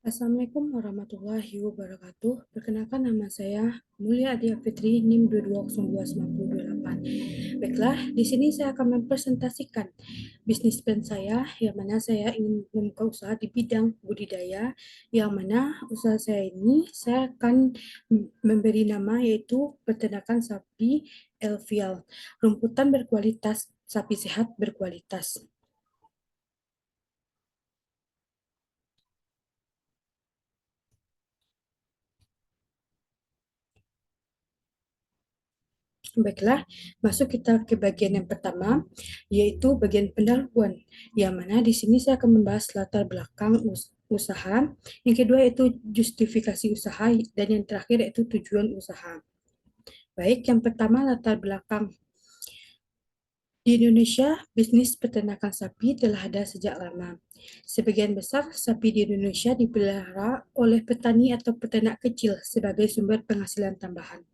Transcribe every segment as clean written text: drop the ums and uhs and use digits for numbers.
Assalamualaikum warahmatullahi wabarakatuh. Perkenalkan nama saya Mulia Adia Fitri, NIM 2202928. Baiklah, di sini saya akan mempresentasikan bisnis plan saya, yang mana saya ingin membuka usaha di bidang budidaya, yang mana usaha saya ini saya akan memberi nama yaitu peternakan sapi Elvial, rumputan berkualitas, sapi sehat berkualitas. Baiklah, masuk kita ke bagian yang pertama, yaitu bagian pendahuluan, yang mana di sini saya akan membahas latar belakang usaha, yang kedua yaitu justifikasi usaha, dan yang terakhir yaitu tujuan usaha. Baik, yang pertama latar belakang. Di Indonesia, bisnis peternakan sapi telah ada sejak lama. Sebagian besar sapi di Indonesia dipelihara oleh petani atau peternak kecil sebagai sumber penghasilan tambahan.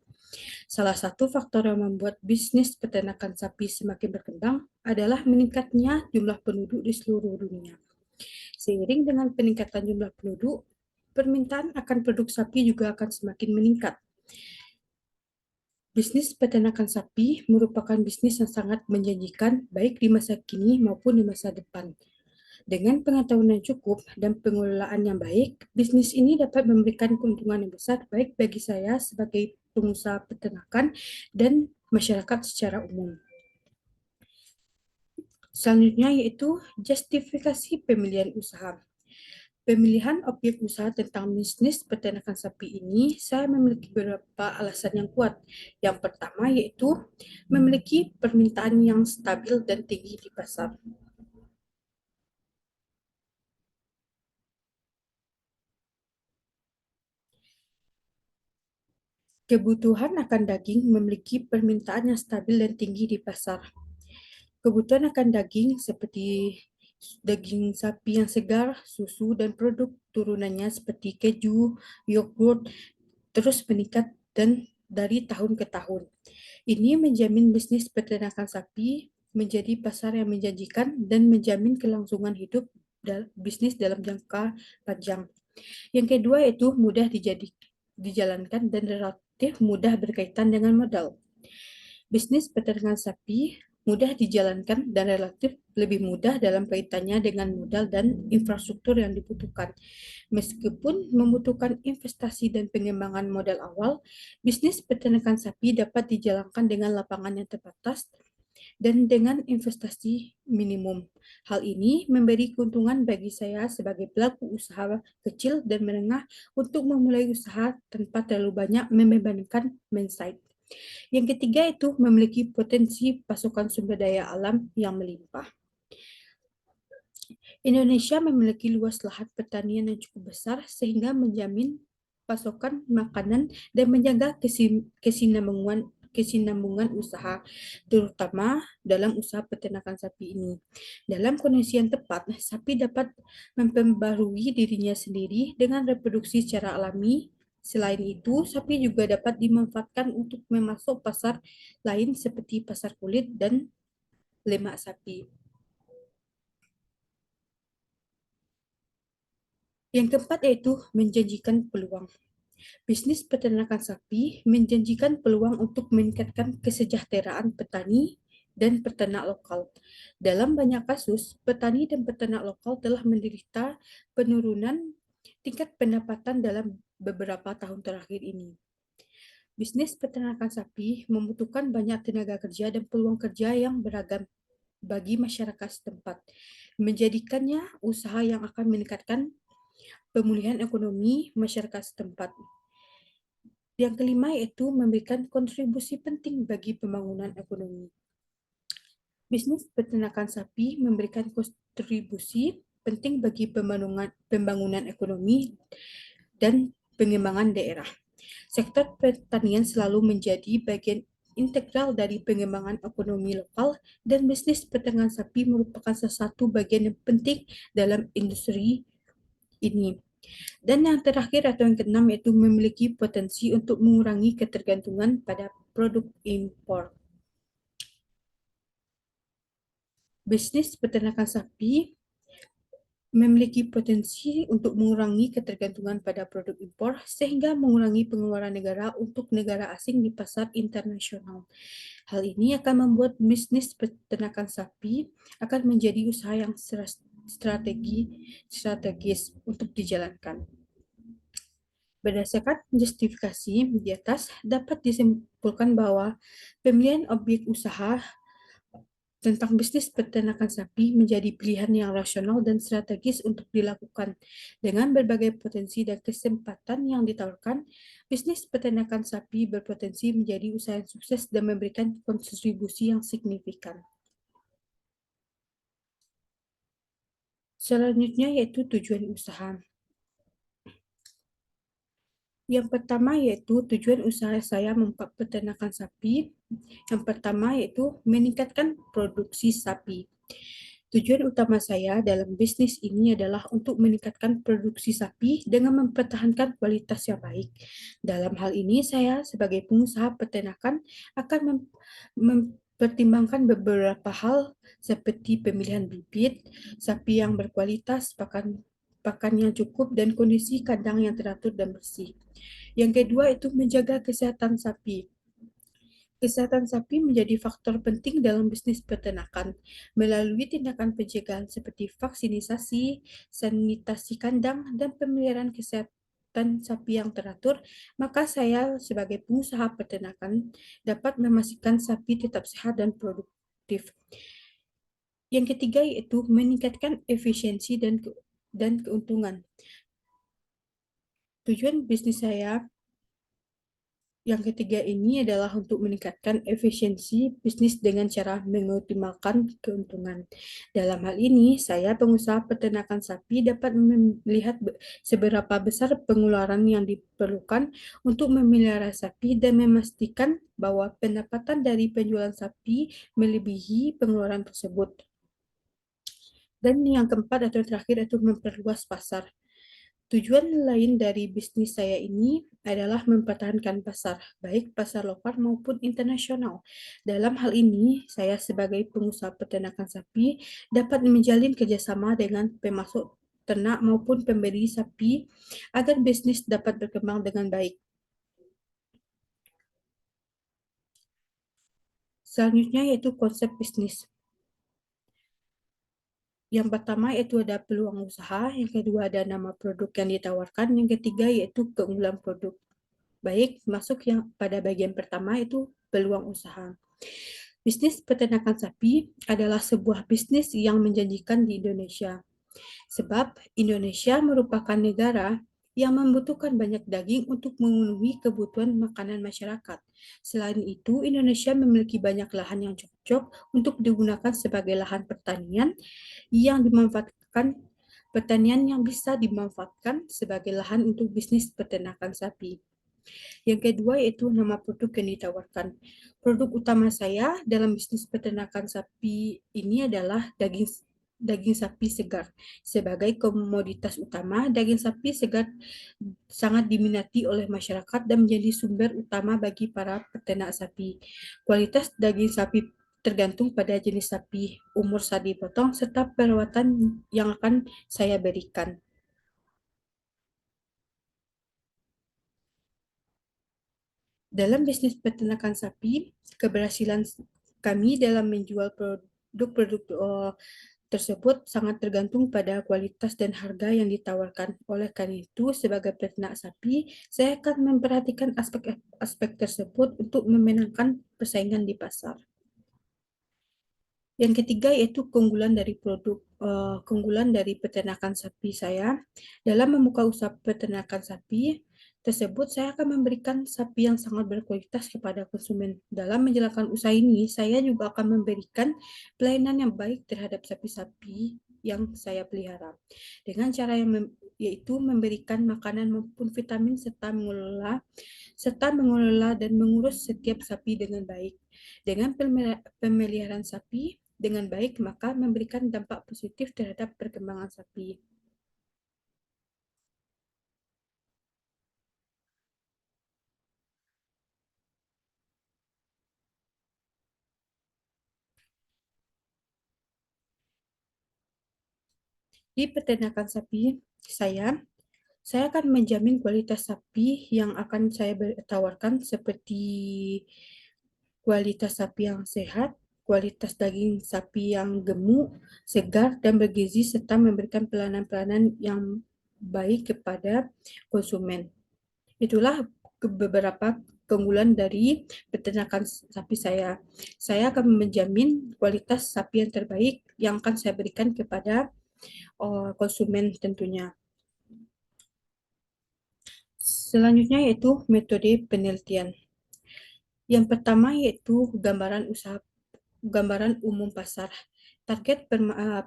Salah satu faktor yang membuat bisnis peternakan sapi semakin berkembang adalah meningkatnya jumlah penduduk di seluruh dunia. Seiring dengan peningkatan jumlah penduduk, permintaan akan produk sapi juga akan semakin meningkat. Bisnis peternakan sapi merupakan bisnis yang sangat menjanjikan baik di masa kini maupun di masa depan. Dengan pengetahuan yang cukup dan pengelolaan yang baik, bisnis ini dapat memberikan keuntungan yang besar baik bagi saya sebagai pengusaha peternakan dan masyarakat secara umum. Selanjutnya yaitu justifikasi pemilihan usaha. Pemilihan objek usaha tentang bisnis peternakan sapi ini, saya memiliki beberapa alasan yang kuat. Yang pertama yaitu memiliki permintaan yang stabil dan tinggi di pasar. Kebutuhan akan daging memiliki permintaan yang stabil dan tinggi di pasar. Kebutuhan akan daging seperti daging sapi yang segar, susu, dan produk turunannya seperti keju, yogurt terus meningkat dan dari tahun ke tahun. Ini menjamin bisnis peternakan sapi menjadi pasar yang menjanjikan dan menjamin kelangsungan hidup bisnis dalam jangka panjang. Yang kedua itu mudah dijalankan dan relatif mudah berkaitan dengan modal. Bisnis peternakan sapi mudah dijalankan dan relatif lebih mudah dalam kaitannya dengan modal dan infrastruktur yang dibutuhkan. Meskipun membutuhkan investasi dan pengembangan modal awal, bisnis peternakan sapi dapat dijalankan dengan lapangan yang terbatas dan dengan investasi minimum. Hal ini memberi keuntungan bagi saya sebagai pelaku usaha kecil dan menengah untuk memulai usaha tanpa terlalu banyak membebankan mindset. Yang ketiga itu memiliki potensi pasokan sumber daya alam yang melimpah. Indonesia memiliki luas lahan pertanian yang cukup besar sehingga menjamin pasokan makanan dan menjaga kesinambungan usaha, terutama dalam usaha peternakan sapi ini. Dalam kondisi yang tepat, sapi dapat memperbarui dirinya sendiri dengan reproduksi secara alami. Selain itu, sapi juga dapat dimanfaatkan untuk memasuk pasar lain seperti pasar kulit dan lemak sapi. Yang keempat yaitu menjanjikan peluang. Bisnis peternakan sapi menjanjikan peluang untuk meningkatkan kesejahteraan petani dan peternak lokal. Dalam banyak kasus, petani dan peternak lokal telah menderita penurunan tingkat pendapatan dalam beberapa tahun terakhir ini. Bisnis peternakan sapi membutuhkan banyak tenaga kerja dan peluang kerja yang beragam bagi masyarakat setempat, menjadikannya usaha yang akan meningkatkan pemulihan ekonomi masyarakat setempat. Yang kelima yaitu memberikan kontribusi penting bagi pembangunan ekonomi. Bisnis peternakan sapi memberikan kontribusi penting bagi pembangunan ekonomi dan pengembangan daerah. Sektor pertanian selalu menjadi bagian integral dari pengembangan ekonomi lokal dan bisnis peternakan sapi merupakan salah satu bagian yang penting dalam industri ini. Dan yang terakhir atau yang keenam yaitu memiliki potensi untuk mengurangi ketergantungan pada produk impor. Bisnis peternakan sapi memiliki potensi untuk mengurangi ketergantungan pada produk impor sehingga mengurangi pengeluaran negara untuk negara asing di pasar internasional. Hal ini akan membuat bisnis peternakan sapi akan menjadi usaha yang strategis untuk dijalankan. Berdasarkan justifikasi di atas, dapat disimpulkan bahwa pemilihan objek usaha tentang bisnis peternakan sapi menjadi pilihan yang rasional dan strategis untuk dilakukan. Dengan berbagai potensi dan kesempatan yang ditawarkan, bisnis peternakan sapi berpotensi menjadi usaha yang sukses dan memberikan kontribusi yang signifikan. Selanjutnya yaitu tujuan usaha. Yang pertama yaitu tujuan usaha saya membuka peternakan sapi. Yang pertama yaitu meningkatkan produksi sapi. Tujuan utama saya dalam bisnis ini adalah untuk meningkatkan produksi sapi dengan mempertahankan kualitas yang baik. Dalam hal ini, saya sebagai pengusaha peternakan akan mempertimbangkan beberapa hal seperti pemilihan bibit, sapi yang berkualitas, pakan yang cukup, dan kondisi kandang yang teratur dan bersih. Yang kedua itu menjaga kesehatan sapi. Kesehatan sapi menjadi faktor penting dalam bisnis peternakan. Melalui tindakan pencegahan seperti vaksinisasi, sanitasi kandang, dan pemeliharaan kesehatan sapi yang teratur, maka saya sebagai pengusaha peternakan dapat memastikan sapi tetap sehat dan produktif. Yang ketiga yaitu meningkatkan efisiensi dan keuntungan. Tujuan bisnis saya yang ketiga ini adalah untuk meningkatkan efisiensi bisnis dengan cara mengoptimalkan keuntungan. Dalam hal ini, saya pengusaha peternakan sapi dapat melihat seberapa besar pengeluaran yang diperlukan untuk memelihara sapi dan memastikan bahwa pendapatan dari penjualan sapi melebihi pengeluaran tersebut. Dan yang keempat atau terakhir itu memperluas pasar. Tujuan lain dari bisnis saya ini adalah mempertahankan pasar, baik pasar lokal maupun internasional. Dalam hal ini, saya sebagai pengusaha peternakan sapi dapat menjalin kerjasama dengan pemasok ternak maupun pembeli sapi agar bisnis dapat berkembang dengan baik. Selanjutnya yaitu konsep bisnis. Yang pertama yaitu ada peluang usaha, yang kedua ada nama produk yang ditawarkan, yang ketiga yaitu keunggulan produk. Baik, masuk yang pada bagian pertama itu peluang usaha. Bisnis peternakan sapi adalah sebuah bisnis yang menjanjikan di Indonesia. Sebab Indonesia merupakan negara yang membutuhkan banyak daging untuk memenuhi kebutuhan makanan masyarakat. Selain itu, Indonesia memiliki banyak lahan yang cocok untuk digunakan sebagai lahan pertanian yang bisa dimanfaatkan sebagai lahan untuk bisnis peternakan sapi. Yang kedua yaitu nama produk yang ditawarkan. Produk utama saya dalam bisnis peternakan sapi ini adalah daging sapi segar. Sebagai komoditas utama, daging sapi segar sangat diminati oleh masyarakat dan menjadi sumber utama bagi para peternak sapi. Kualitas daging sapi tergantung pada jenis sapi, umur saat dipotong, serta perawatan yang akan saya berikan. Dalam bisnis peternakan sapi, keberhasilan kami dalam menjual produk-produk tersebut sangat tergantung pada kualitas dan harga yang ditawarkan. Oleh karena itu, sebagai peternak sapi, saya akan memperhatikan aspek-aspek tersebut untuk memenangkan persaingan di pasar. Yang ketiga yaitu keunggulan dari peternakan sapi saya. Dalam membuka usaha peternakan sapi tersebut, saya akan memberikan sapi yang sangat berkualitas kepada konsumen. Dalam menjalankan usaha ini, saya juga akan memberikan pelayanan yang baik terhadap sapi-sapi yang saya pelihara. Dengan cara yaitu memberikan makanan maupun vitamin serta mengelola dan mengurus setiap sapi dengan baik. Dengan pemeliharaan sapi dengan baik, maka memberikan dampak positif terhadap perkembangan sapi. Di peternakan sapi saya akan menjamin kualitas sapi yang akan saya tawarkan seperti kualitas sapi yang sehat, kualitas daging sapi yang gemuk, segar, dan bergizi, serta memberikan pelayanan-pelayanan yang baik kepada konsumen. Itulah beberapa keunggulan dari peternakan sapi saya. Saya akan menjamin kualitas sapi yang terbaik yang akan saya berikan kepada konsumen tentunya. Selanjutnya yaitu metode penelitian. Yang pertama yaitu gambaran umum pasar. Target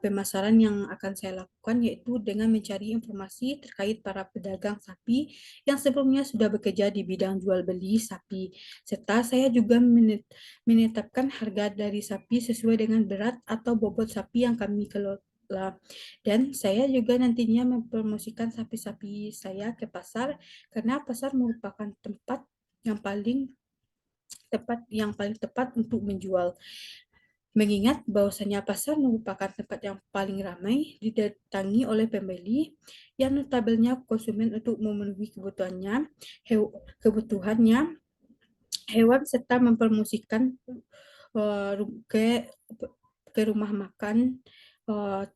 pemasaran yang akan saya lakukan yaitu dengan mencari informasi terkait para pedagang sapi yang sebelumnya sudah bekerja di bidang jual beli sapi, serta saya juga menetapkan harga dari sapi sesuai dengan berat atau bobot sapi yang kami kelola. Dan saya juga nantinya mempromosikan sapi-sapi saya ke pasar karena pasar merupakan tempat yang paling tepat untuk menjual. Mengingat bahwasanya pasar merupakan tempat yang paling ramai didatangi oleh pembeli yang notabene konsumen untuk memenuhi kebutuhannya hewan serta mempromosikan uh, ke ke rumah makan,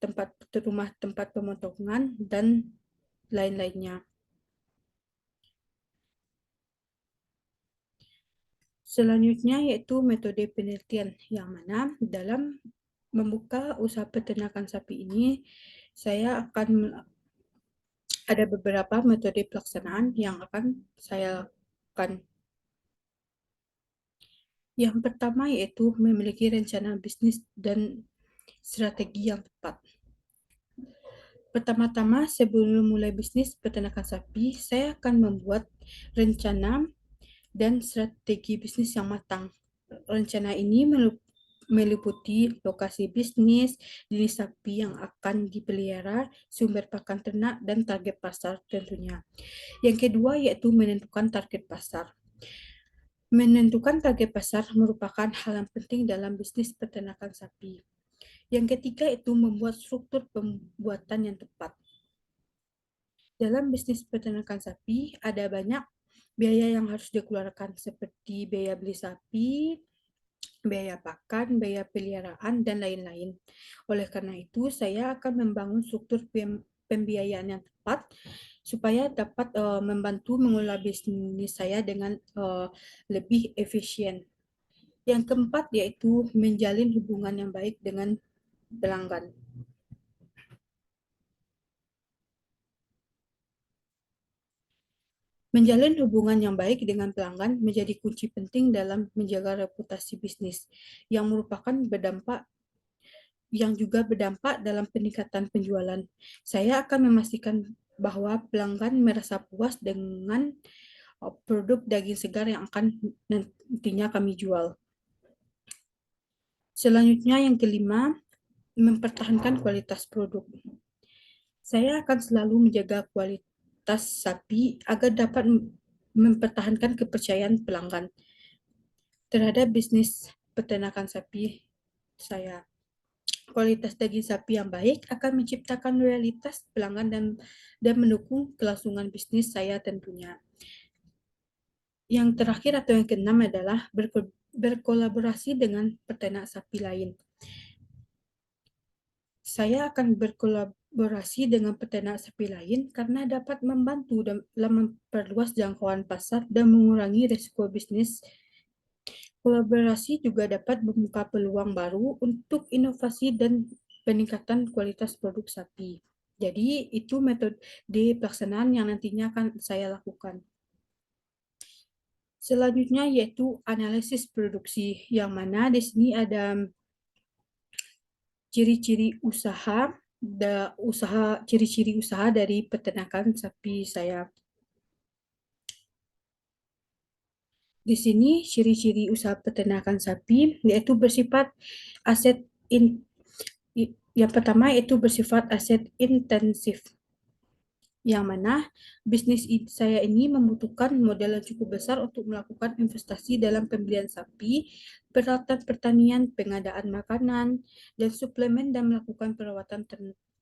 tempat pemotongan dan lain-lainnya. Selanjutnya yaitu metode penelitian yang mana dalam membuka usaha peternakan sapi ini saya akan ada beberapa metode pelaksanaan yang akan saya lakukan. Yang pertama yaitu memiliki rencana bisnis dan strategi yang tepat. Pertama-tama, sebelum mulai bisnis peternakan sapi, saya akan membuat rencana dan strategi bisnis yang matang. Rencana ini meliputi lokasi bisnis, jenis sapi yang akan dipelihara, sumber pakan ternak, dan target pasar tentunya. Yang kedua yaitu menentukan target pasar. Menentukan target pasar merupakan hal yang penting dalam bisnis peternakan sapi. Yang ketiga itu membuat struktur pembuatan yang tepat. Dalam bisnis peternakan sapi ada banyak biaya yang harus dikeluarkan seperti biaya beli sapi, biaya pakan, biaya peliharaan, dan lain-lain. Oleh karena itu, saya akan membangun struktur pembiayaan yang tepat supaya dapat membantu mengelola bisnis saya dengan lebih efisien. Yang keempat yaitu menjalin hubungan yang baik dengan pelanggan. Menjalin hubungan yang baik dengan pelanggan menjadi kunci penting dalam menjaga reputasi bisnis yang juga berdampak dalam peningkatan penjualan. Saya akan memastikan bahwa pelanggan merasa puas dengan produk daging segar yang akan nantinya kami jual. Selanjutnya yang kelima, mempertahankan kualitas produk. Saya akan selalu menjaga kualitas sapi agar dapat mempertahankan kepercayaan pelanggan terhadap bisnis peternakan sapi saya. Kualitas daging sapi yang baik akan menciptakan loyalitas pelanggan dan mendukung kelangsungan bisnis saya tentunya. Yang terakhir atau yang keenam adalah berkolaborasi dengan peternak sapi lain. Saya akan berkolaborasi dengan peternak sapi lain karena dapat membantu dalam memperluas jangkauan pasar dan mengurangi risiko bisnis. Kolaborasi juga dapat membuka peluang baru untuk inovasi dan peningkatan kualitas produk sapi. Jadi, itu metode pelaksanaan yang nantinya akan saya lakukan. Selanjutnya yaitu analisis produksi, yang mana di sini ada ciri-ciri usaha dari peternakan sapi saya. Di sini ciri-ciri usaha peternakan sapi yaitu bersifat aset in, yang pertama yaitu bersifat aset intensif, yang mana bisnis saya ini membutuhkan modal yang cukup besar untuk melakukan investasi dalam pembelian sapi, peralatan pertanian, pengadaan makanan, dan suplemen dan melakukan perawatan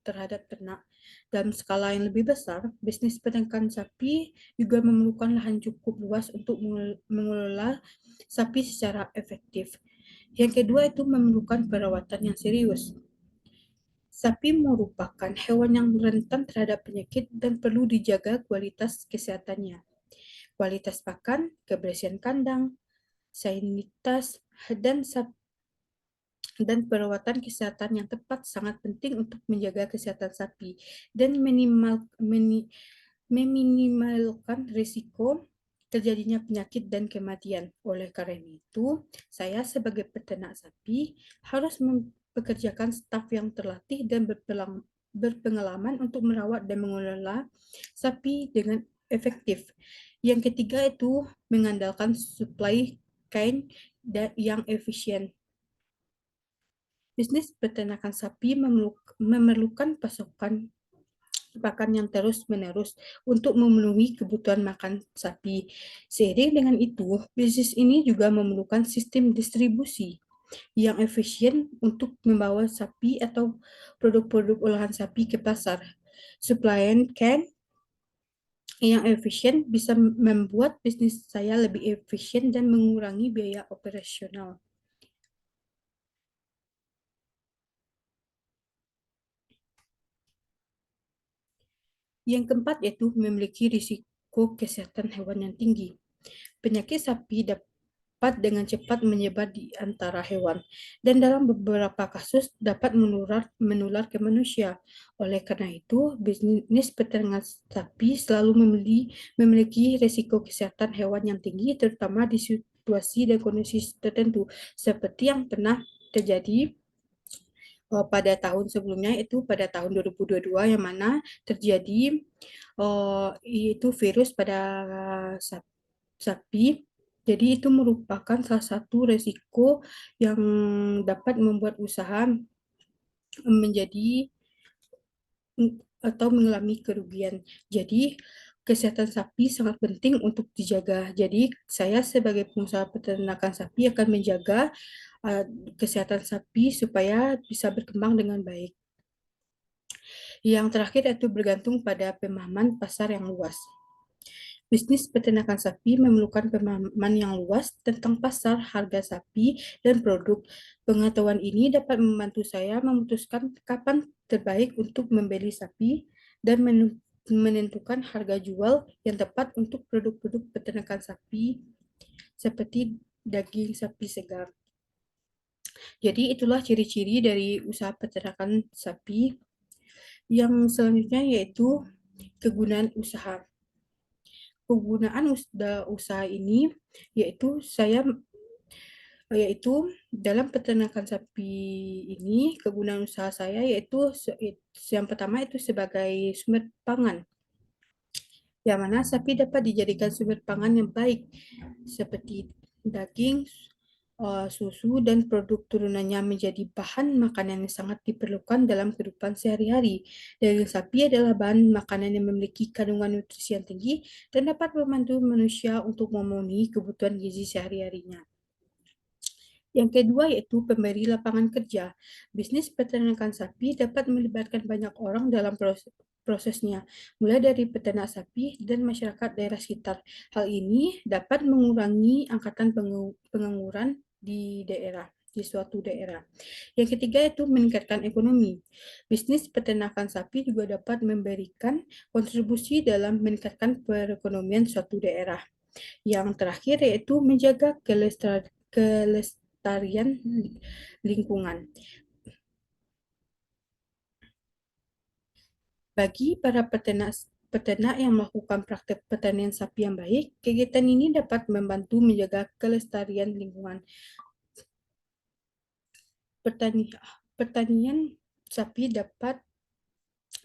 terhadap ternak. Dalam skala yang lebih besar, bisnis peternakan sapi juga memerlukan lahan cukup luas untuk mengelola sapi secara efektif. Yang kedua itu memerlukan perawatan yang serius. Sapi merupakan hewan yang rentan terhadap penyakit dan perlu dijaga kualitas kesehatannya. Kualitas pakan, kebersihan kandang, sanitaritas, dan perawatan kesehatan yang tepat sangat penting untuk menjaga kesehatan sapi dan meminimalkan risiko terjadinya penyakit dan kematian. Oleh karena itu, saya sebagai peternak sapi harus mempekerjakan staf yang terlatih dan berpengalaman untuk merawat dan mengelola sapi dengan efektif. Yang ketiga itu mengandalkan supply chain yang efisien. Bisnis peternakan sapi memerlukan pasokan pakan yang terus-menerus untuk memenuhi kebutuhan makan sapi. Seiring dengan itu, bisnis ini juga memerlukan sistem distribusi yang efisien untuk membawa sapi atau produk-produk olahan sapi ke pasar. Supply chain yang efisien bisa membuat bisnis saya lebih efisien dan mengurangi biaya operasional. Yang keempat yaitu memiliki risiko kesehatan hewan yang tinggi. Penyakit sapi dapat dengan cepat menyebar di antara hewan dan dalam beberapa kasus dapat menular ke manusia. Oleh karena itu, bisnis peternakan sapi selalu memiliki risiko kesehatan hewan yang tinggi, terutama di situasi dan kondisi tertentu, seperti yang pernah terjadi pada tahun sebelumnya, itu pada tahun 2022 yang mana terjadi itu virus pada sapi. Jadi itu merupakan salah satu resiko yang dapat membuat usaha menjadi atau mengalami kerugian. Jadi kesehatan sapi sangat penting untuk dijaga. Jadi saya sebagai pengusaha peternakan sapi akan menjaga uh, kesehatan sapi supaya bisa berkembang dengan baik. Yang terakhir itu bergantung pada pemahaman pasar yang luas. Bisnis peternakan sapi memerlukan pemahaman yang luas tentang pasar, harga sapi, dan produk. Pengetahuan ini dapat membantu saya memutuskan kapan terbaik untuk membeli sapi dan menentukan harga jual yang tepat untuk produk-produk peternakan sapi seperti daging sapi segar. Jadi itulah ciri-ciri dari usaha peternakan sapi. Yang selanjutnya yaitu kegunaan usaha. Kegunaan usaha ini yaitu yaitu dalam peternakan sapi ini kegunaan usaha saya yaitu yang pertama itu sebagai sumber pangan, yang mana sapi dapat dijadikan sumber pangan yang baik seperti daging, susu, dan produk turunannya menjadi bahan makanan yang sangat diperlukan dalam kehidupan sehari-hari. Daging sapi adalah bahan makanan yang memiliki kandungan nutrisi yang tinggi dan dapat membantu manusia untuk memenuhi kebutuhan gizi sehari-harinya. Yang kedua yaitu pemberi lapangan kerja. Bisnis peternakan sapi dapat melibatkan banyak orang dalam prosesnya, mulai dari peternak sapi dan masyarakat daerah sekitar. Hal ini dapat mengurangi angkatan pengangguran di suatu daerah. Yang ketiga itu meningkatkan ekonomi. Bisnis peternakan sapi juga dapat memberikan kontribusi dalam meningkatkan perekonomian suatu daerah. Yang terakhir yaitu menjaga kelestarian lingkungan. Bagi para peternak yang melakukan praktek pertanian sapi yang baik, kegiatan ini dapat membantu menjaga kelestarian lingkungan. Pertanian sapi dapat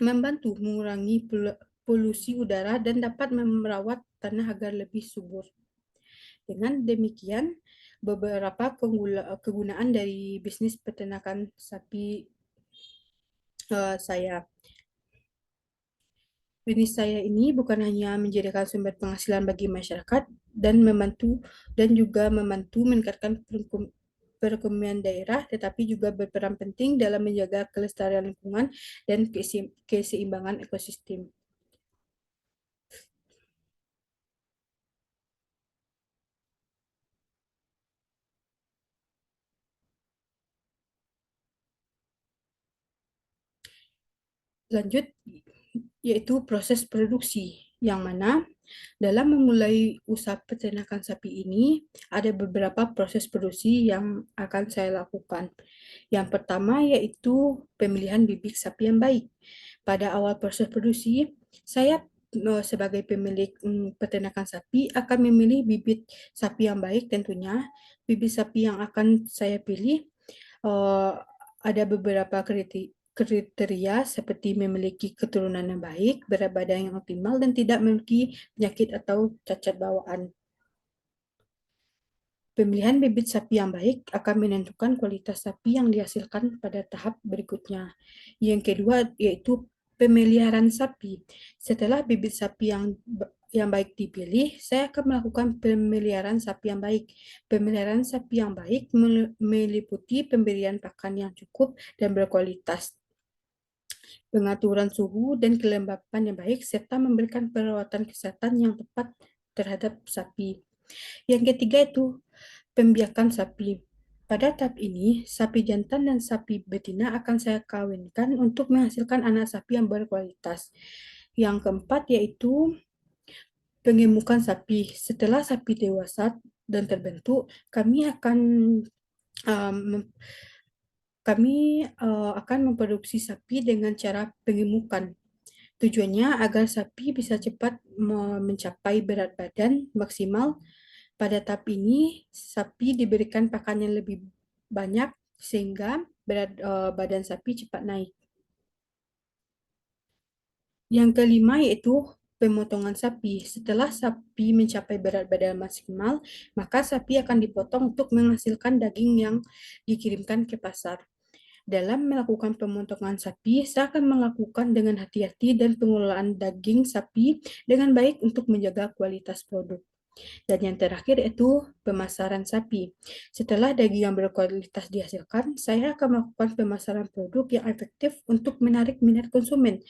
membantu mengurangi polusi udara dan dapat merawat tanah agar lebih subur. Dengan demikian, beberapa kegunaan dari bisnis peternakan sapi saya. Bisnis saya ini bukan hanya menjadikan sumber penghasilan bagi masyarakat dan juga membantu meningkatkan perekonomian daerah, tetapi juga berperan penting dalam menjaga kelestarian lingkungan dan keseimbangan ekosistem. Lanjut, yaitu proses produksi, yang mana dalam memulai usaha peternakan sapi ini, ada beberapa proses produksi yang akan saya lakukan. Yang pertama yaitu pemilihan bibit sapi yang baik. Pada awal proses produksi, saya sebagai pemilik peternakan sapi akan memilih bibit sapi yang baik tentunya. Bibit sapi yang akan saya pilih eh, ada beberapa kriteria seperti memiliki keturunan yang baik, berat badan yang optimal, dan tidak memiliki penyakit atau cacat bawaan. Pemilihan bibit sapi yang baik akan menentukan kualitas sapi yang dihasilkan pada tahap berikutnya. Yang kedua yaitu pemeliharaan sapi. Setelah bibit sapi yang baik dipilih, saya akan melakukan pemeliharaan sapi yang baik. Pemeliharaan sapi yang baik meliputi pemberian pakan yang cukup dan berkualitas, pengaturan suhu dan kelembapan yang baik, serta memberikan perawatan kesehatan yang tepat terhadap sapi. Yang ketiga itu pembiakan sapi. Pada tahap ini, sapi jantan dan sapi betina akan saya kawinkan untuk menghasilkan anak sapi yang berkualitas. Yang keempat yaitu pengemukan sapi. Setelah sapi dewasa dan terbentuk, um, kami akan memproduksi sapi dengan cara pengemukan. Tujuannya agar sapi bisa cepat mencapai berat badan maksimal. Pada tahap ini, sapi diberikan pakan yang lebih banyak sehingga berat badan sapi cepat naik. Yang kelima yaitu pemotongan sapi. Setelah sapi mencapai berat badan maksimal, maka sapi akan dipotong untuk menghasilkan daging yang dikirimkan ke pasar. Dalam melakukan pemotongan sapi, saya akan melakukan dengan hati-hati dan pengelolaan daging sapi dengan baik untuk menjaga kualitas produk. Dan yang terakhir itu pemasaran sapi. Setelah daging yang berkualitas dihasilkan, saya akan melakukan pemasaran produk yang efektif untuk menarik minat konsumen.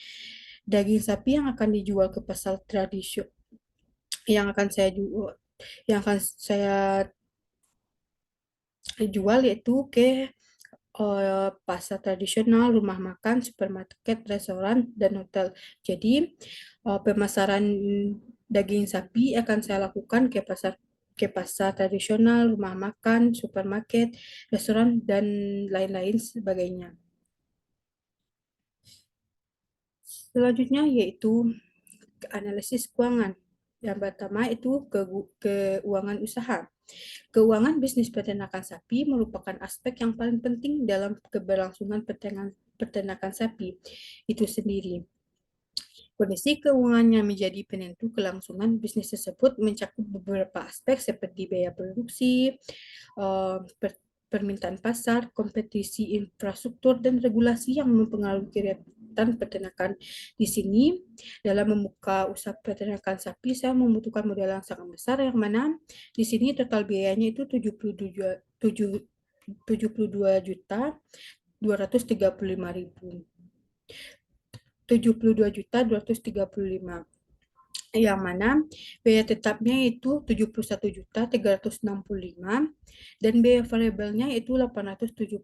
Daging sapi yang akan dijual ke pasar tradisional, yang akan saya jual, yang akan saya jual yaitu ke pasar tradisional, rumah makan, supermarket, restoran, dan hotel. Jadi, pemasaran daging sapi akan saya lakukan ke pasar tradisional, rumah makan, supermarket, restoran, dan lain-lain sebagainya. Selanjutnya yaitu analisis keuangan. Yang pertama itu keuangan usaha. Keuangan bisnis peternakan sapi merupakan aspek yang paling penting dalam keberlangsungan peternakan sapi itu sendiri. Kondisi keuangannya menjadi penentu kelangsungan bisnis tersebut mencakup beberapa aspek seperti biaya produksi, permintaan pasar, kompetisi infrastruktur, dan regulasi yang mempengaruhi kegiatan peternakan. Di sini, dalam membuka usaha peternakan sapi, saya membutuhkan modal yang sangat besar, yang mana di sini total biayanya itu 72 juta 235.000. 72.235, yang mana biaya tetapnya itu 71.365 dan biaya variabelnya itu 870.000.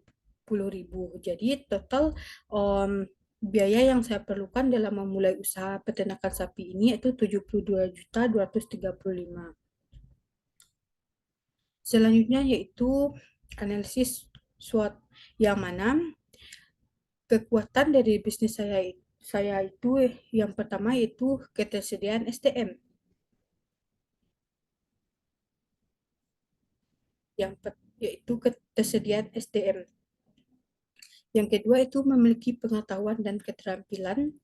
Jadi total um, biaya yang saya perlukan dalam memulai usaha peternakan sapi ini itu 72.235. Selanjutnya yaitu analisis SWOT, yang mana kekuatan dari bisnis saya itu yang pertama yaitu ketersediaan SDM. Yaitu ketersediaan SDM. Yang kedua itu memiliki pengetahuan dan keterampilan.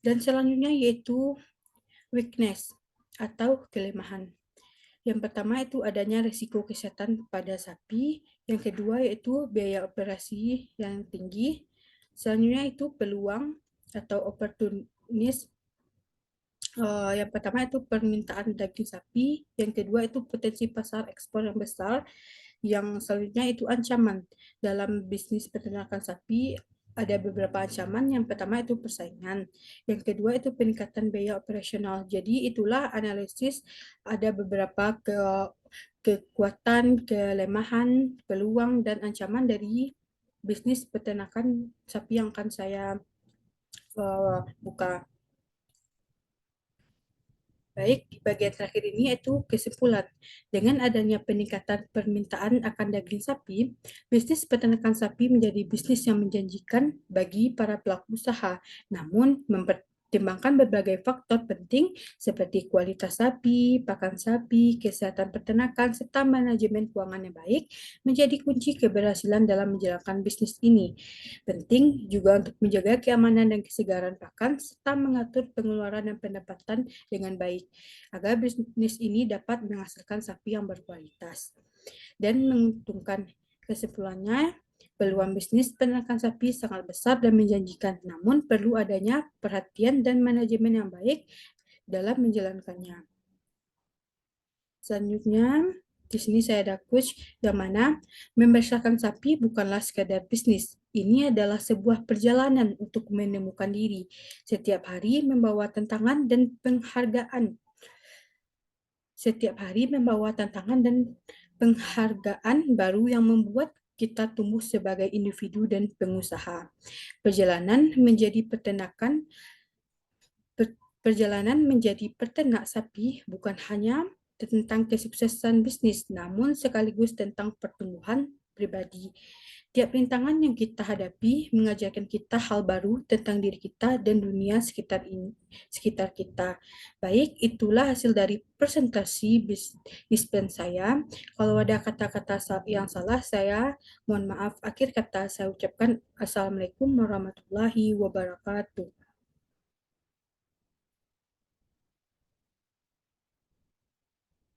Dan selanjutnya yaitu weakness atau kelemahan. Yang pertama itu adanya risiko kesehatan pada sapi. Yang kedua yaitu biaya operasi yang tinggi. Selanjutnya itu peluang atau opportunis. Yang pertama itu permintaan daging sapi. Yang kedua itu potensi pasar ekspor yang besar. Yang selanjutnya itu ancaman. Dalam bisnis peternakan sapi ada beberapa ancaman. Yang pertama itu persaingan. Yang kedua itu peningkatan biaya operasional. Jadi itulah analisis ada beberapa kekuatan, kelemahan, peluang, dan ancaman dari bisnis peternakan sapi yang akan saya buka. Baik, di bagian terakhir ini yaitu kesimpulan. Dengan adanya peningkatan permintaan akan daging sapi, bisnis peternakan sapi menjadi bisnis yang menjanjikan bagi para pelaku usaha. Namun, mempertimbangkan berbagai faktor penting seperti kualitas sapi, pakan sapi, kesehatan peternakan, serta manajemen keuangan yang baik menjadi kunci keberhasilan dalam menjalankan bisnis ini. Penting juga untuk menjaga keamanan dan kesegaran pakan serta mengatur pengeluaran dan pendapatan dengan baik agar bisnis ini dapat menghasilkan sapi yang berkualitas dan menguntungkan. Kesimpulannya, peluang bisnis peternakan sapi sangat besar dan menjanjikan, namun perlu adanya perhatian dan manajemen yang baik dalam menjalankannya. Selanjutnya, di sini saya ada quotes yang mana membesarkan sapi bukanlah sekadar bisnis. Ini adalah sebuah perjalanan untuk menemukan diri. Setiap hari membawa tantangan dan penghargaan. Setiap hari membawa tantangan dan penghargaan baru yang membuat kita tumbuh sebagai individu dan pengusaha. Perjalanan menjadi peternakan Perjalanan menjadi peternak sapi bukan hanya tentang kesuksesan bisnis, namun sekaligus tentang pertumbuhan pribadi. Tiap rintangan yang kita hadapi mengajarkan kita hal baru tentang diri kita dan dunia sekitar kita. Baik, itulah hasil dari presentasi bisnis plan saya. Kalau ada kata-kata yang salah, saya mohon maaf. Akhir kata saya ucapkan Assalamualaikum warahmatullahi wabarakatuh.